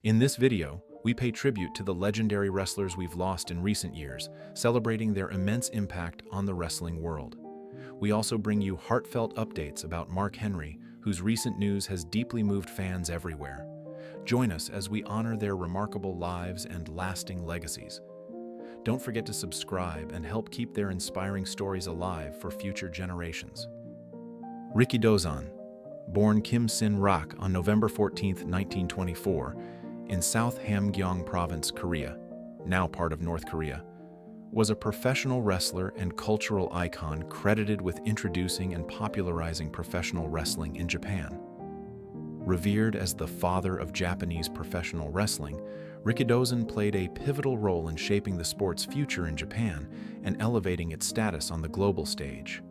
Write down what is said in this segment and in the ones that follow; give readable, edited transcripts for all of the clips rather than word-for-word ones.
In this video, we pay tribute to the legendary wrestlers we've lost in recent years, celebrating their immense impact on the wrestling world. We also bring you heartfelt updates about Mark Henry, whose recent news has deeply moved fans everywhere. Join us as we honor their remarkable lives and lasting legacies. Don't forget to subscribe and help keep their inspiring stories alive for future generations. Rikidozan, born Kim Sin-rak on November 14, 1924, in South Hamgyong Province, Korea, now part of North Korea, was a professional wrestler and cultural icon credited with introducing and popularizing professional wrestling in Japan. Revered as the father of Japanese professional wrestling, Rikidozan played a pivotal role in shaping the sport's future in Japan and elevating its status on the global stage.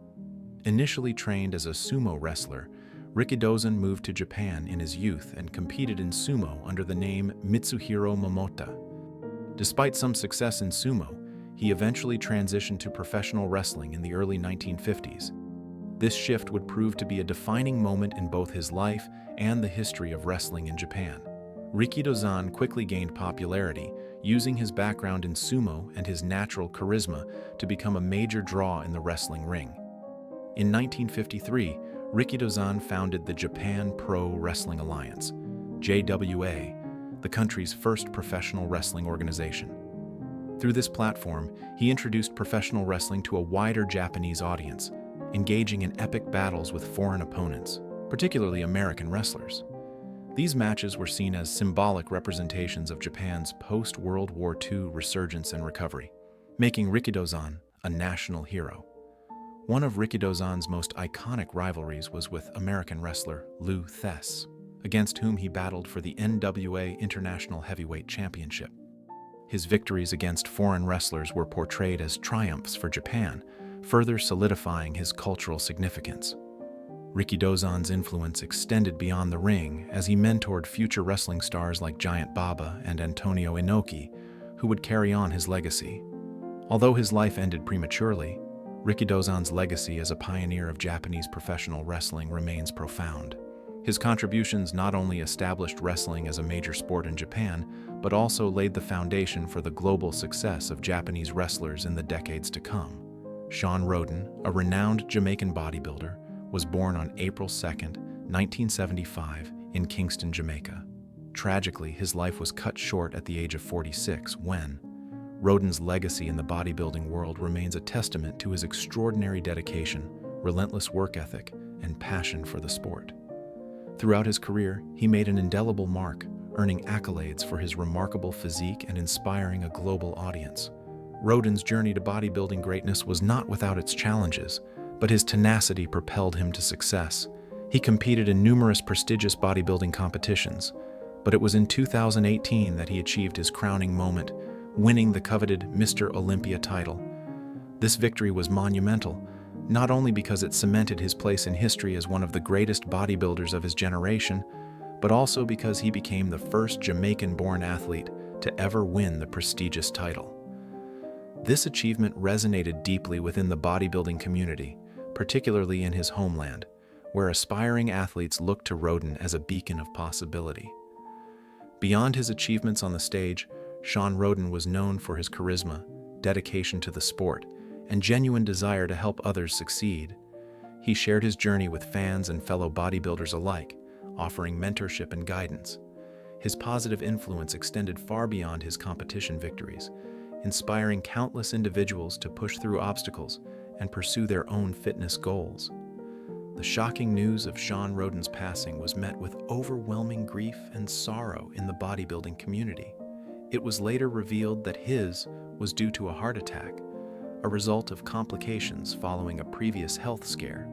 Initially trained as a sumo wrestler, Rikidozan moved to Japan in his youth and competed in sumo under the name Mitsuhiro Momota. Despite some success in sumo, he eventually transitioned to professional wrestling in the early 1950s. This shift would prove to be a defining moment in both his life and the history of wrestling in Japan. Rikidozan quickly gained popularity, using his background in sumo and his natural charisma to become a major draw in the wrestling ring. In 1953, Rikidozan founded the Japan Pro Wrestling Alliance, JWA, the country's first professional wrestling organization. Through this platform, he introduced professional wrestling to a wider Japanese audience, engaging in epic battles with foreign opponents, particularly American wrestlers. These matches were seen as symbolic representations of Japan's post-World War II resurgence and recovery, making Rikidozan a national hero. One of Rikidozan's most iconic rivalries was with American wrestler Lou Thesz, against whom he battled for the NWA International Heavyweight Championship. His victories against foreign wrestlers were portrayed as triumphs for Japan, further solidifying his cultural significance. Rikidozan's influence extended beyond the ring as he mentored future wrestling stars like Giant Baba and Antonio Inoki, who would carry on his legacy. Although his life ended prematurely, Rikidozan's legacy as a pioneer of Japanese professional wrestling remains profound. His contributions not only established wrestling as a major sport in Japan, but also laid the foundation for the global success of Japanese wrestlers in the decades to come. Shawn Rhoden, a renowned Jamaican bodybuilder, was born on April 2, 1975, in Kingston, Jamaica. Tragically, his life was cut short at the age of 46 when Rhoden's legacy in the bodybuilding world remains a testament to his extraordinary dedication, relentless work ethic, and passion for the sport. Throughout his career, he made an indelible mark, earning accolades for his remarkable physique and inspiring a global audience. Rhoden's journey to bodybuilding greatness was not without its challenges, but his tenacity propelled him to success. He competed in numerous prestigious bodybuilding competitions, but it was in 2018 that he achieved his crowning moment, winning the coveted Mr. Olympia title. This victory was monumental, not only because it cemented his place in history as one of the greatest bodybuilders of his generation, but also because he became the first Jamaican-born athlete to ever win the prestigious title. This achievement resonated deeply within the bodybuilding community, particularly in his homeland, where aspiring athletes looked to Rhoden as a beacon of possibility. Beyond his achievements on the stage, Shawn Rhoden was known for his charisma, dedication to the sport, and genuine desire to help others succeed. He shared his journey with fans and fellow bodybuilders alike, offering mentorship and guidance. His positive influence extended far beyond his competition victories, inspiring countless individuals to push through obstacles and pursue their own fitness goals. The shocking news of Shawn Rhoden's passing was met with overwhelming grief and sorrow in the bodybuilding community. It was later revealed that his was due to a heart attack, a result of complications following a previous health scare.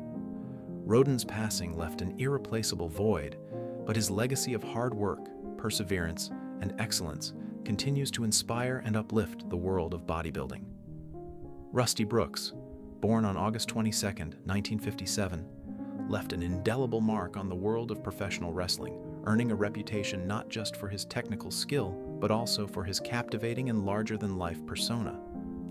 Rhoden's passing left an irreplaceable void, but his legacy of hard work, perseverance, and excellence continues to inspire and uplift the world of bodybuilding. Rusty Brooks, born on August 22, 1957, left an indelible mark on the world of professional wrestling, earning a reputation not just for his technical skill, but also for his captivating and larger-than-life persona.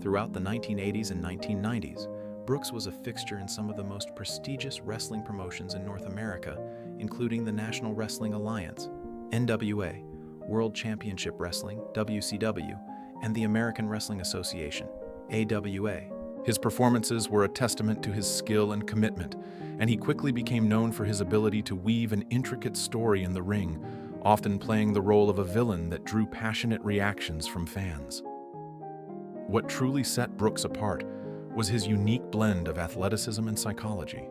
Throughout the 1980s and 1990s, Brooks was a fixture in some of the most prestigious wrestling promotions in North America, including the National Wrestling Alliance, NWA, World Championship Wrestling, WCW, and the American Wrestling Association, AWA. His performances were a testament to his skill and commitment, and he quickly became known for his ability to weave an intricate story in the ring, often playing the role of a villain that drew passionate reactions from fans. What truly set Brooks apart was his unique blend of athleticism and psychology.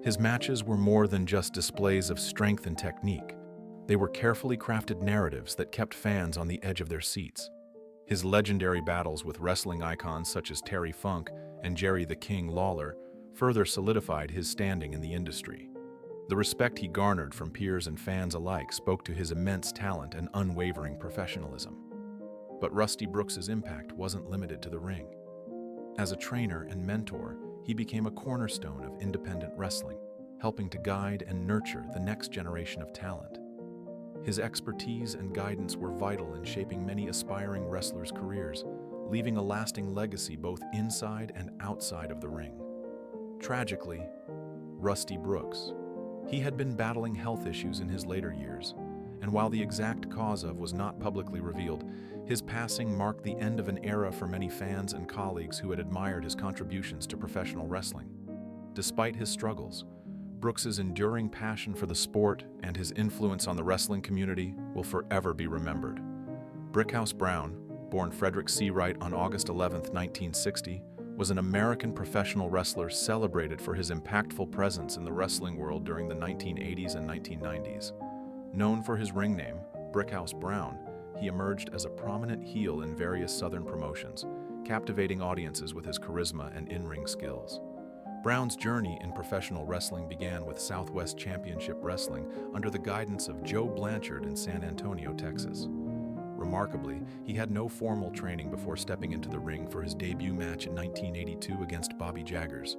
His matches were more than just displays of strength and technique. They were carefully crafted narratives that kept fans on the edge of their seats. His legendary battles with wrestling icons such as Terry Funk and Jerry the King Lawler further solidified his standing in the industry. The respect he garnered from peers and fans alike spoke to his immense talent and unwavering professionalism. But Rusty Brooks's impact wasn't limited to the ring. As a trainer and mentor, he became a cornerstone of independent wrestling, helping to guide and nurture the next generation of talent. His expertise and guidance were vital in shaping many aspiring wrestlers' careers, leaving a lasting legacy both inside and outside of the ring. Tragically, Rusty Brooks. He had been battling health issues in his later years, and while the exact cause of was not publicly revealed, his passing marked the end of an era for many fans and colleagues who had admired his contributions to professional wrestling. Despite his struggles, Brooks's enduring passion for the sport and his influence on the wrestling community will forever be remembered. Brickhouse Brown, born Frederick C. Wright on August 11, 1960, was an American professional wrestler celebrated for his impactful presence in the wrestling world during the 1980s and 1990s. Known for his ring name, Brickhouse Brown, he emerged as a prominent heel in various Southern promotions, captivating audiences with his charisma and in-ring skills. Brown's journey in professional wrestling began with Southwest Championship Wrestling under the guidance of Joe Blanchard in San Antonio, Texas. Remarkably, he had no formal training before stepping into the ring for his debut match in 1982 against Bobby Jaggers.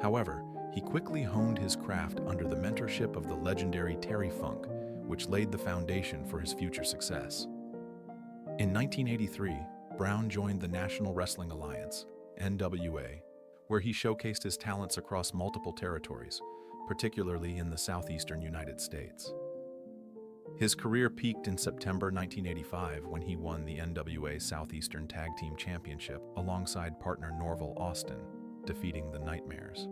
However, he quickly honed his craft under the mentorship of the legendary Terry Funk, which laid the foundation for his future success. In 1983, Brown joined the National Wrestling Alliance, NWA, where he showcased his talents across multiple territories, particularly in the southeastern United States. His career peaked in September 1985 when he won the NWA Southeastern Tag Team Championship alongside partner Norval Austin, defeating the Nightmares.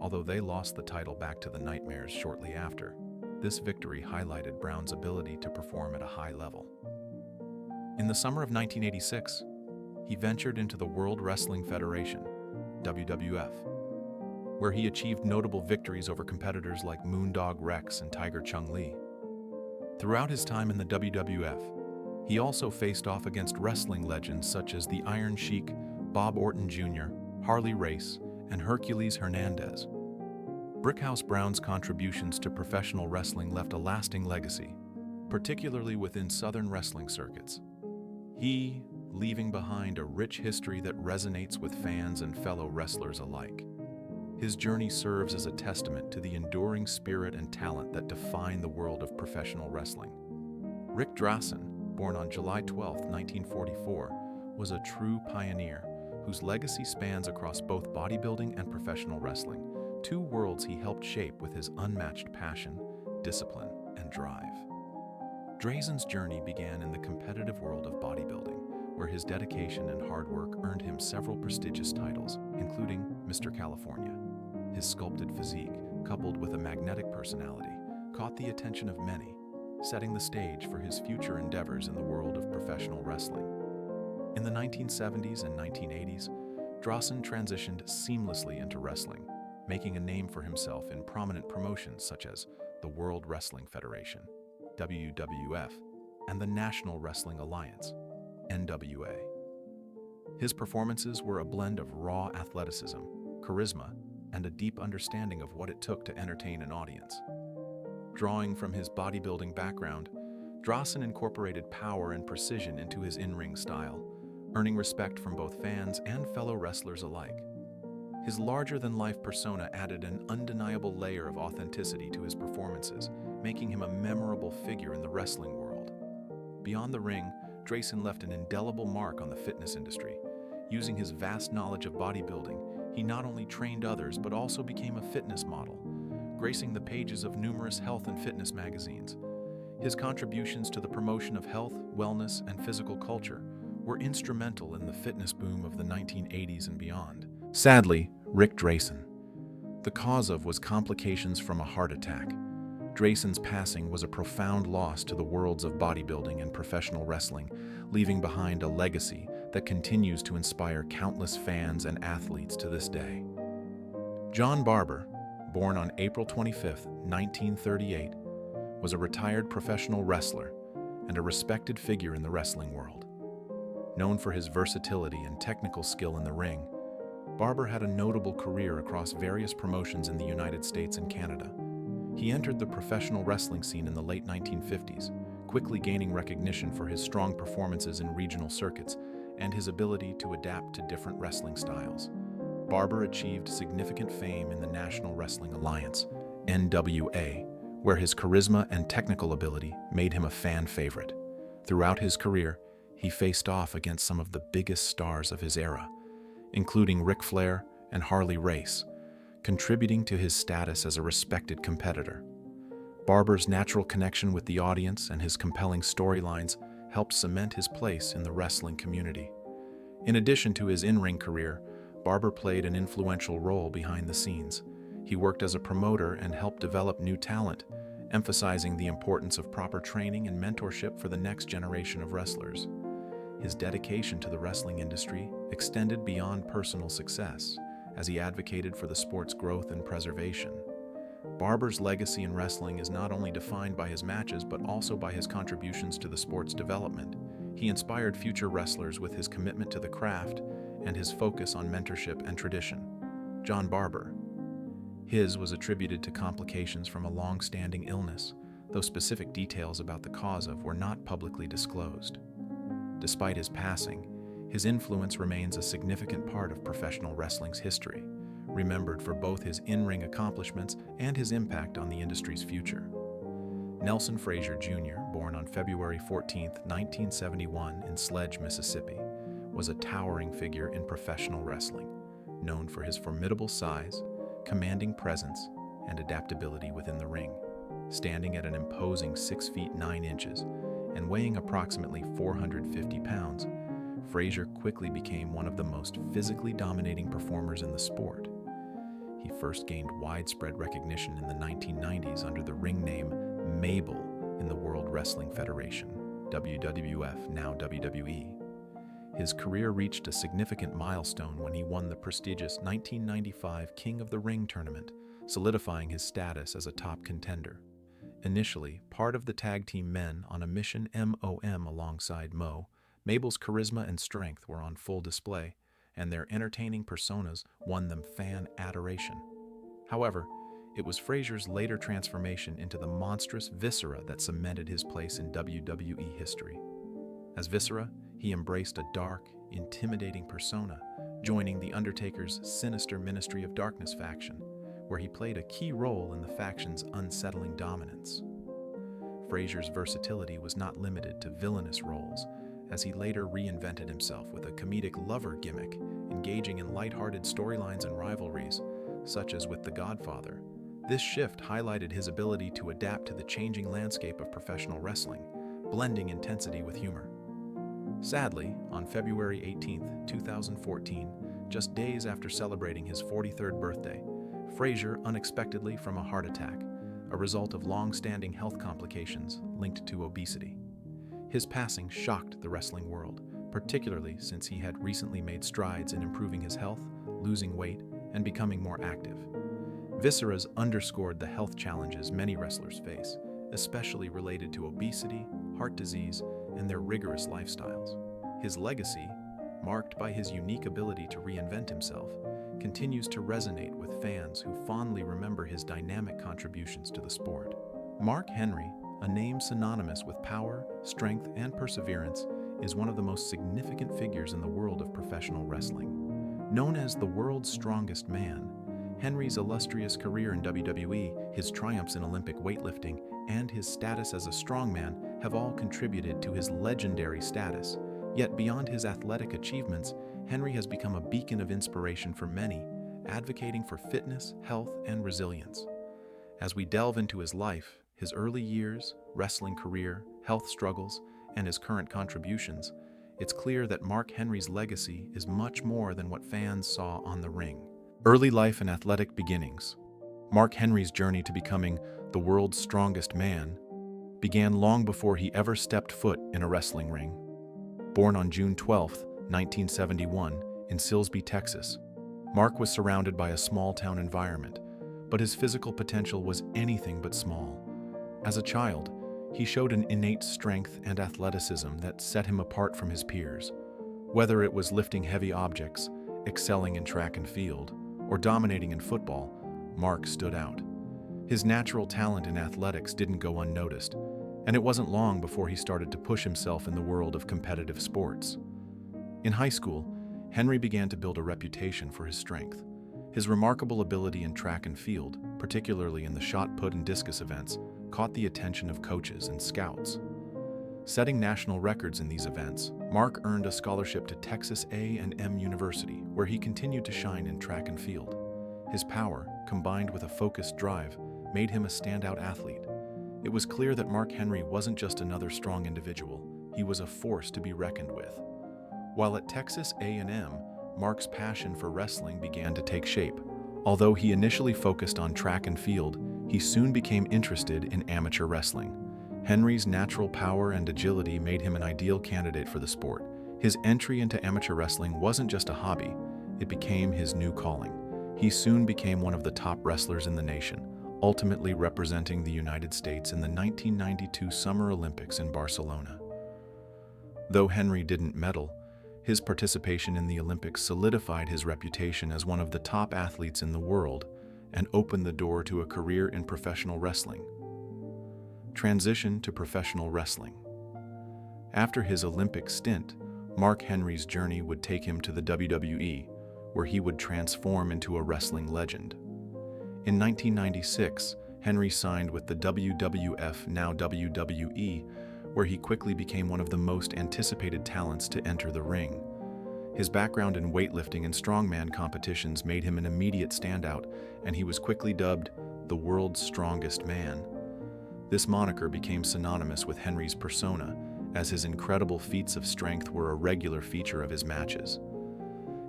Although they lost the title back to the Nightmares shortly after, this victory highlighted Brown's ability to perform at a high level. In the summer of 1986, he ventured into the World Wrestling Federation, WWF, where he achieved notable victories over competitors like Moondog Rex and Tiger Chung Lee. Throughout his time in the WWF, he also faced off against wrestling legends such as the Iron Sheik, Bob Orton Jr., Harley Race, and Hercules Hernandez. Brickhouse Brown's contributions to professional wrestling left a lasting legacy, particularly within Southern wrestling circuits. He, leaving behind a rich history that resonates with fans and fellow wrestlers alike. His journey serves as a testament to the enduring spirit and talent that define the world of professional wrestling. Rick Drassen, born on July 12, 1944, was a true pioneer whose legacy spans across both bodybuilding and professional wrestling, two worlds he helped shape with his unmatched passion, discipline, and drive. Drazen's journey began in the competitive world of bodybuilding, where his dedication and hard work earned him several prestigious titles, including Mr. California. His sculpted physique, coupled with a magnetic personality, caught the attention of many, setting the stage for his future endeavors in the world of professional wrestling. In the 1970s and 1980s, Drazen transitioned seamlessly into wrestling, making a name for himself in prominent promotions such as the World Wrestling Federation, WWF, and the National Wrestling Alliance, NWA. His performances were a blend of raw athleticism, charisma, and a deep understanding of what it took to entertain an audience. Drawing from his bodybuilding background, Drazen incorporated power and precision into his in-ring style, earning respect from both fans and fellow wrestlers alike. His larger-than-life persona added an undeniable layer of authenticity to his performances, making him a memorable figure in the wrestling world. Beyond the ring, Drazen left an indelible mark on the fitness industry. Using his vast knowledge of bodybuilding, he not only trained others but also became a fitness model, gracing the pages of numerous health and fitness magazines. His contributions to the promotion of health, wellness, and physical culture were instrumental in the fitness boom of the 1980s and beyond. Sadly, Rick Drayson. The cause of was complications from a heart attack. Drayson's passing was a profound loss to the worlds of bodybuilding and professional wrestling, leaving behind a legacy that continues to inspire countless fans and athletes to this day. John Barber, born on April 25, 1938, was a retired professional wrestler and a respected figure in the wrestling world. Known for his versatility and technical skill in the ring, Barber had a notable career across various promotions in the United States and Canada. He entered the professional wrestling scene in the late 1950s, quickly gaining recognition for his strong performances in regional circuits and his ability to adapt to different wrestling styles. Barber achieved significant fame in the National Wrestling Alliance, NWA, where his charisma and technical ability made him a fan favorite. Throughout his career, he faced off against some of the biggest stars of his era, including Ric Flair and Harley Race, contributing to his status as a respected competitor. Barber's natural connection with the audience and his compelling storylines helped cement his place in the wrestling community. In addition to his in-ring career, Barber played an influential role behind the scenes. He worked as a promoter and helped develop new talent, emphasizing the importance of proper training and mentorship for the next generation of wrestlers. His dedication to the wrestling industry extended beyond personal success, as he advocated for the sport's growth and preservation. Barber's legacy in wrestling is not only defined by his matches but also by his contributions to the sport's development. He inspired future wrestlers with his commitment to the craft and his focus on mentorship and tradition. John Barber. His was attributed to complications from a long-standing illness, though specific details about the cause of were not publicly disclosed. Despite his passing, his influence remains a significant part of professional wrestling's history, remembered for both his in-ring accomplishments and his impact on the industry's future. Nelson Frazier Jr., born on February 14, 1971 in Sledge, Mississippi, was a towering figure in professional wrestling, known for his formidable size, commanding presence, and adaptability within the ring. Standing at an imposing 6 feet 9 inches and weighing approximately 450 pounds, Frazier quickly became one of the most physically dominating performers in the sport. He first gained widespread recognition in the 1990s under the ring name Mabel in the World Wrestling Federation, WWF, now WWE. His career reached a significant milestone when he won the prestigious 1995 King of the Ring tournament, solidifying his status as a top contender. Initially part of the tag team men on a Mission MOM alongside Mo, Mabel's charisma and strength were on full display, and their entertaining personas won them fan adoration. However, it was Frazier's later transformation into the monstrous Viscera that cemented his place in WWE history. As Viscera, he embraced a dark, intimidating persona, joining The Undertaker's sinister Ministry of Darkness faction, where he played a key role in the faction's unsettling dominance. Frazier's versatility was not limited to villainous roles, as he later reinvented himself with a comedic lover gimmick, engaging in lighthearted storylines and rivalries, such as with The Godfather. This shift highlighted his ability to adapt to the changing landscape of professional wrestling, blending intensity with humor. Sadly, on February 18, 2014, just days after celebrating his 43rd birthday, Frazier unexpectedly from a heart attack, a result of long-standing health complications linked to obesity. His passing shocked the wrestling world, particularly since he had recently made strides in improving his health, losing weight, and becoming more active. Viscera's underscored the health challenges many wrestlers face, especially related to obesity, heart disease, and their rigorous lifestyles. His legacy, marked by his unique ability to reinvent himself, continues to resonate with fans who fondly remember his dynamic contributions to the sport. Mark Henry, a name synonymous with power, strength, and perseverance, is one of the most significant figures in the world of professional wrestling. Known as the world's strongest man, Henry's illustrious career in WWE, his triumphs in Olympic weightlifting, and his status as a strongman have all contributed to his legendary status. Yet beyond his athletic achievements, Henry has become a beacon of inspiration for many, advocating for fitness, health, and resilience. As we delve into his life, his early years, wrestling career, health struggles, and his current contributions, it's clear that Mark Henry's legacy is much more than what fans saw on the ring. Early life and athletic beginnings. Mark Henry's journey to becoming the world's strongest man began long before he ever stepped foot in a wrestling ring. Born on June 12, 1971, in Silsbee, Texas, Mark was surrounded by a small-town environment, but his physical potential was anything but small. As a child, he showed an innate strength and athleticism that set him apart from his peers. Whether it was lifting heavy objects, excelling in track and field, or dominating in football, Mark stood out. His natural talent in athletics didn't go unnoticed, and it wasn't long before he started to push himself in the world of competitive sports. In high school, Henry began to build a reputation for his strength. His remarkable ability in track and field, particularly in the shot put and discus events, caught the attention of coaches and scouts. Setting national records in these events, Mark earned a scholarship to Texas A&M University, where he continued to shine in track and field. His power, combined with a focused drive, made him a standout athlete. It was clear that Mark Henry wasn't just another strong individual, he was a force to be reckoned with. While at Texas A&M, Mark's passion for wrestling began to take shape. Although he initially focused on track and field, he soon became interested in amateur wrestling. Henry's natural power and agility made him an ideal candidate for the sport. His entry into amateur wrestling wasn't just a hobby, it became his new calling. He soon became one of the top wrestlers in the nation, ultimately representing the United States in the 1992 Summer Olympics in Barcelona. Though Henry didn't medal, his participation in the Olympics solidified his reputation as one of the top athletes in the world and opened the door to a career in professional wrestling. Transition to professional wrestling. After his Olympic stint, Mark Henry's journey would take him to the WWE, where he would transform into a wrestling legend. In 1996, Henry signed with the WWF, now WWE, where he quickly became one of the most anticipated talents to enter the ring. His background in weightlifting and strongman competitions made him an immediate standout, and he was quickly dubbed the world's strongest man. This moniker became synonymous with Henry's persona, as his incredible feats of strength were a regular feature of his matches.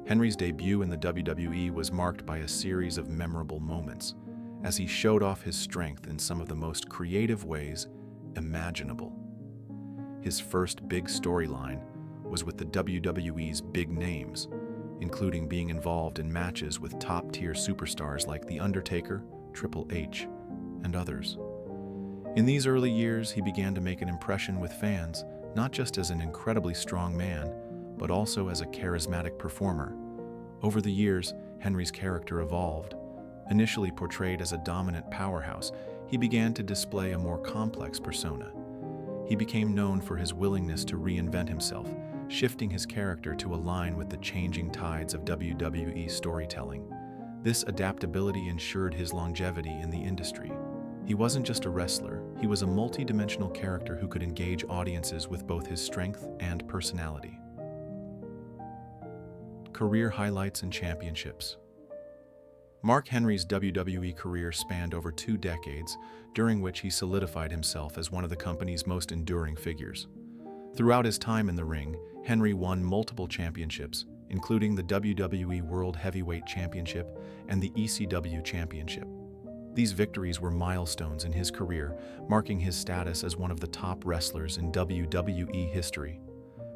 Henry's debut in the WWE was marked by a series of memorable moments, as he showed off his strength in some of the most creative ways imaginable. His first big storyline was with the WWE's big names, including being involved in matches with top-tier superstars like The Undertaker, Triple H, and others. In these early years, he began to make an impression with fans, not just as an incredibly strong man, but also as a charismatic performer. Over the years, Henry's character evolved. Initially portrayed as a dominant powerhouse, he began to display a more complex persona. He became known for his willingness to reinvent himself, shifting his character to align with the changing tides of WWE storytelling. This adaptability ensured his longevity in the industry. He wasn't just a wrestler, he was a multi-dimensional character who could engage audiences with both his strength and personality. Career highlights and championships. Mark Henry's WWE career spanned over 2 decades, during which he solidified himself as one of the company's most enduring figures. Throughout his time in the ring, Henry won multiple championships, including the WWE World Heavyweight Championship and the ECW Championship. These victories were milestones in his career, marking his status as one of the top wrestlers in WWE history.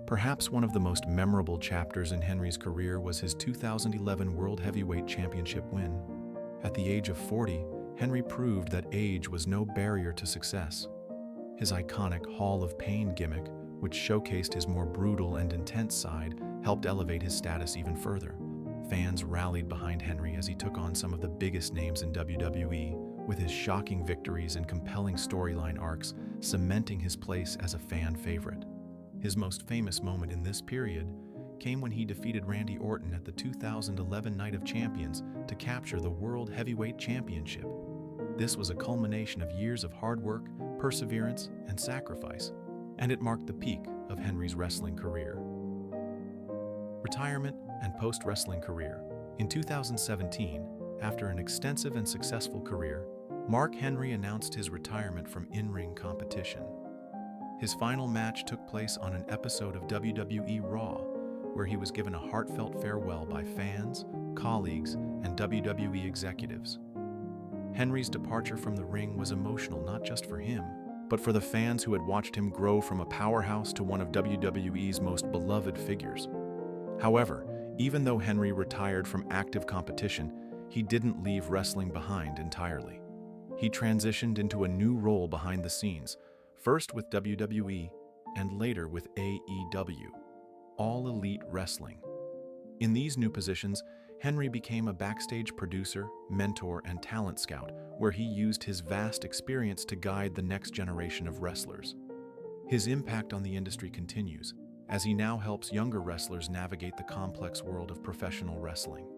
Perhaps one of the most memorable chapters in Henry's career was his 2011 World Heavyweight Championship win. At the age of 40, Henry proved that age was no barrier to success. His iconic Hall of Pain gimmick, which showcased his more brutal and intense side, helped elevate his status even further. Fans rallied behind Henry as he took on some of the biggest names in WWE, with his shocking victories and compelling storyline arcs cementing his place as a fan favorite. His most famous moment in this period came when he defeated Randy Orton at the 2011 Night of Champions to capture the World Heavyweight Championship. This was a culmination of years of hard work, perseverance, and sacrifice, and it marked the peak of Henry's wrestling career. Retirement and post-wrestling career. In 2017, after an extensive and successful career, Mark Henry announced his retirement from in-ring competition. His final match took place on an episode of WWE Raw, where he was given a heartfelt farewell by fans, colleagues, and WWE executives. Henry's departure from the ring was emotional not just for him, but for the fans who had watched him grow from a powerhouse to one of WWE's most beloved figures. However, even though Henry retired from active competition, he didn't leave wrestling behind entirely. He transitioned into a new role behind the scenes, first with WWE and later with AEW, All Elite Wrestling. In these new positions, Henry became a backstage producer, mentor, and talent scout, where he used his vast experience to guide the next generation of wrestlers. His impact on the industry continues, as he now helps younger wrestlers navigate the complex world of professional wrestling.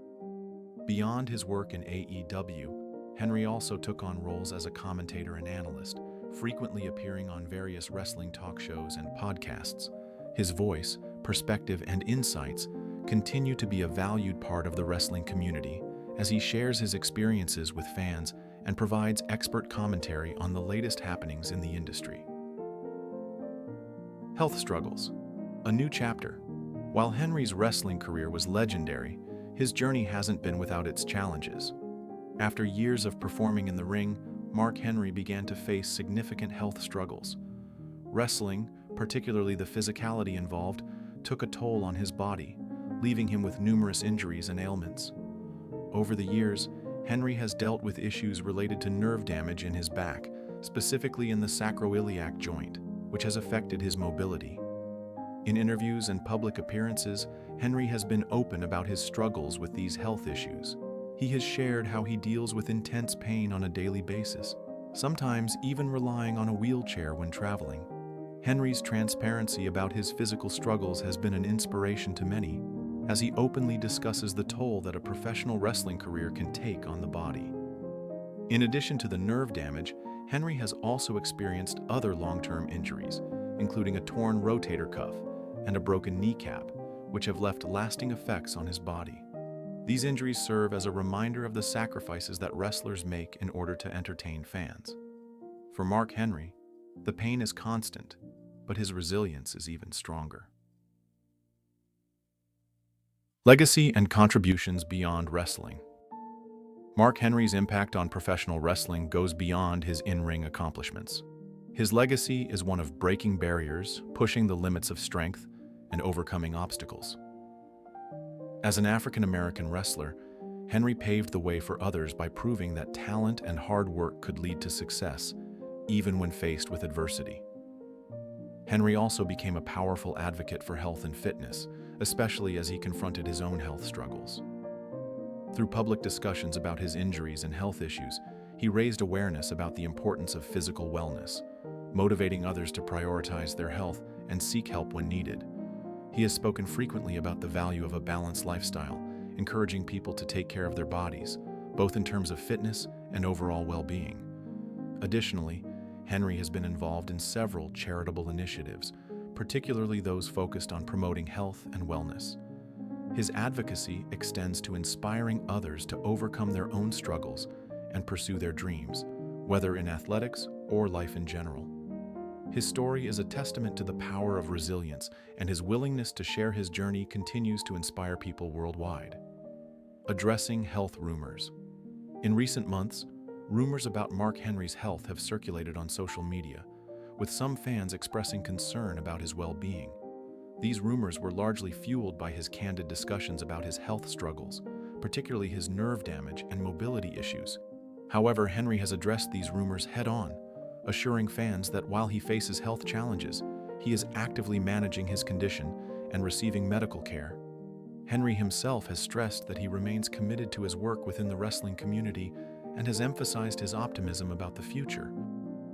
Beyond his work in AEW, Henry also took on roles as a commentator and analyst, frequently appearing on various wrestling talk shows and podcasts. His voice, perspective, and insights continue to be a valued part of the wrestling community as he shares his experiences with fans and provides expert commentary on the latest happenings in the industry. Health struggles. A new chapter. While Henry's wrestling career was legendary, his journey hasn't been without its challenges. After years of performing in the ring, Mark Henry began to face significant health struggles. Wrestling, particularly the physicality involved, took a toll on his body, leaving him with numerous injuries and ailments. Over the years, Henry has dealt with issues related to nerve damage in his back, specifically in the sacroiliac joint, which has affected his mobility. In interviews and public appearances, Henry has been open about his struggles with these health issues. He has shared how he deals with intense pain on a daily basis, sometimes even relying on a wheelchair when traveling. Henry's transparency about his physical struggles has been an inspiration to many, as he openly discusses the toll that a professional wrestling career can take on the body. In addition to the nerve damage, Henry has also experienced other long-term injuries, including a torn rotator cuff and a broken kneecap, which have left lasting effects on his body. These injuries serve as a reminder of the sacrifices that wrestlers make in order to entertain fans. For Mark Henry, the pain is constant, but his resilience is even stronger. Legacy and contributions beyond wrestling. Mark Henry's impact on professional wrestling goes beyond his in-ring accomplishments. His legacy is one of breaking barriers, pushing the limits of strength, and overcoming obstacles. As an African-American wrestler, Henry paved the way for others by proving that talent and hard work could lead to success, even when faced with adversity. Henry also became a powerful advocate for health and fitness, especially as he confronted his own health struggles. Through public discussions about his injuries and health issues, he raised awareness about the importance of physical wellness, motivating others to prioritize their health and seek help when needed. He has spoken frequently about the value of a balanced lifestyle, encouraging people to take care of their bodies, both in terms of fitness and overall well-being. Additionally, Henry has been involved in several charitable initiatives, particularly those focused on promoting health and wellness. His advocacy extends to inspiring others to overcome their own struggles and pursue their dreams, whether in athletics or life in general. His story is a testament to the power of resilience, and his willingness to share his journey continues to inspire people worldwide. Addressing health rumors. In recent months, rumors about Mark Henry's health have circulated on social media, with some fans expressing concern about his well-being. These rumors were largely fueled by his candid discussions about his health struggles, particularly his nerve damage and mobility issues. However, Henry has addressed these rumors head-on, assuring fans that while he faces health challenges, he is actively managing his condition and receiving medical care. Henry himself has stressed that he remains committed to his work within the wrestling community and has emphasized his optimism about the future.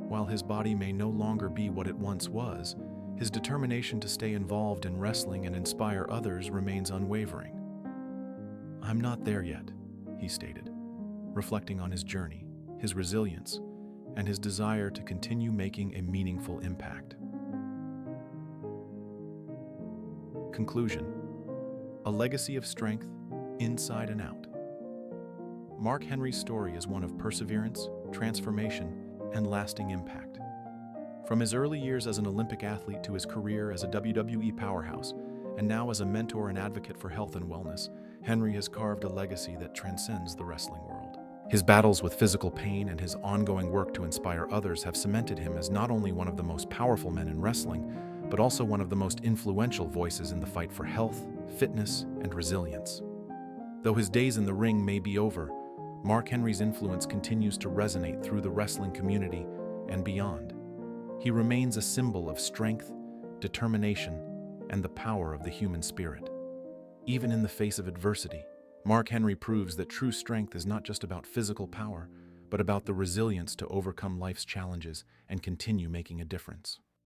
While his body may no longer be what it once was, his determination to stay involved in wrestling and inspire others remains unwavering. "I'm not there yet," he stated, reflecting on his journey, his resilience, and his desire to continue making a meaningful impact. Conclusion. A legacy of strength, inside and out. Mark Henry's story is one of perseverance, transformation, and lasting impact. From his early years as an Olympic athlete to his career as a WWE powerhouse, and now as a mentor and advocate for health and wellness, Henry has carved a legacy that transcends the wrestling world. His battles with physical pain and his ongoing work to inspire others have cemented him as not only one of the most powerful men in wrestling, but also one of the most influential voices in the fight for health, fitness, and resilience. Though his days in the ring may be over, Mark Henry's influence continues to resonate through the wrestling community and beyond. He remains a symbol of strength, determination, and the power of the human spirit. Even in the face of adversity, Mark Henry proves that true strength is not just about physical power, but about the resilience to overcome life's challenges and continue making a difference.